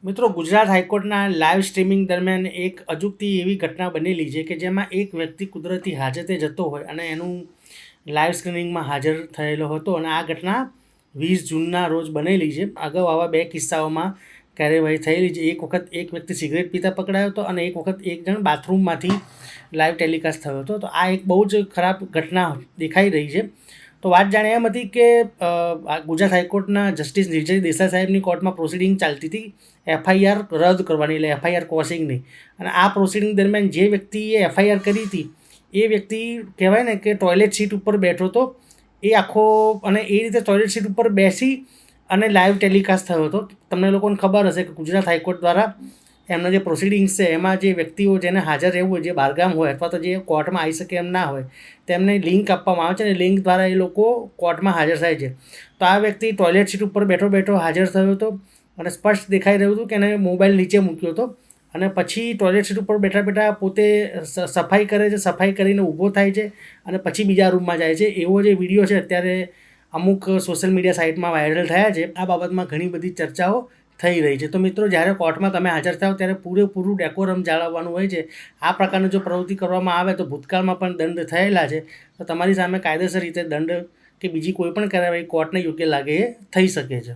મિત્રો, ગુજરાત હાઈકોર્ટના live streaming દરમિયાન એક અજુગતી એવી ઘટના બનેલી છે કે જેમાં એક વ્યક્તિ કુદરતી હાજતે જતો હોય અને એનું લાઈવ સ્ક્રીનિંગમાં હાજર થયેલો હતો. અને આ ઘટના 20 જૂનના રોજ બનેલી છે. અગાઉ આવા 2 કિસ્સાઓમાં કાર્યવાહી થયેલી છે. એક વખત એક વ્યક્તિ સિગરેટ પીતા પકડાયો હતો અને એક વખત એક જણ બાથરૂમમાંથી લાઈવ ટેલિકાસ્ટ થયો હતો. તો આ એક બહુ જ ખરાબ ઘટના દેખાઈ રહી છે. તો વાત જાણે એમ હતી કે ગુજરાત હાઈકોર્ટના જસ્ટિસ નિર્જય દેસાઈ સાહેબની કોર્ટમાં પ્રોસિડિંગ ચાલતી હતી એફઆઈઆર રદ કરવાની, એટલે એફઆઈઆર કોસિંગની. અને આ પ્રોસિડિંગ દરમિયાન જે વ્યક્તિએ એફઆઈઆર કરી હતી એ વ્યક્તિ કહેવાય ને કે ટોયલેટ સીટ ઉપર બેઠો હતો એ આખો, અને એ રીતે ટોયલેટ સીટ ઉપર બેસી અને લાઈવ ટેલિકાસ્ટ થયો હતો. તમને લોકોને ખબર હશે કે ગુજરાત હાઈકોર્ટ દ્વારા એમના જે પ્રોસિડિંગ્સ છે એમાં જે વ્યક્તિઓ જેને હાજર રહેવું હોય, જે બહારગામ હોય અથવા તો જે કોર્ટમાં આવી શકે એમ ના હોય, તેમને લિંક આપવામાં આવે છે અને લિંક દ્વારા એ લોકો કોર્ટમાં હાજર થાય છે. તો આ વ્યક્તિ ટોયલેટ સીટ ઉપર બેઠો બેઠો હાજર થયો હતો અને સ્પષ્ટ દેખાઈ રહ્યું હતું કે એને મોબાઈલ નીચે મૂક્યો હતો અને પછી ટોયલેટ સીટ ઉપર બેઠા બેઠા પોતે સફાઈ કરે છે. સફાઈ કરીને ઊભો થાય છે અને પછી બીજા રૂમમાં જાય છે. એવો જે વિડીયો છે અત્યારે અમુક સોશિયલ મીડિયા સાઇટમાં વાયરલ થયા છે. આ બાબતમાં ઘણી બધી ચર્ચાઓ થઈ રહી છે. તો મિત્રો, જ્યારે કોર્ટમાં તમે હાજર થાવ ત્યારે પૂરેપૂરું ડેકોરમ જાળવવાનું હોય છે. આ પ્રકારની જો પ્રવૃત્તિ કરવામાં આવે તો ભૂતકાળમાં પણ દંડ થયેલા છે. તો તમારી સામે કાયદેસર રીતે દંડ કે બીજી કોઈ પણ કાર્યવાહી કોર્ટને યોગ્ય લાગે એ થઈ શકે છે.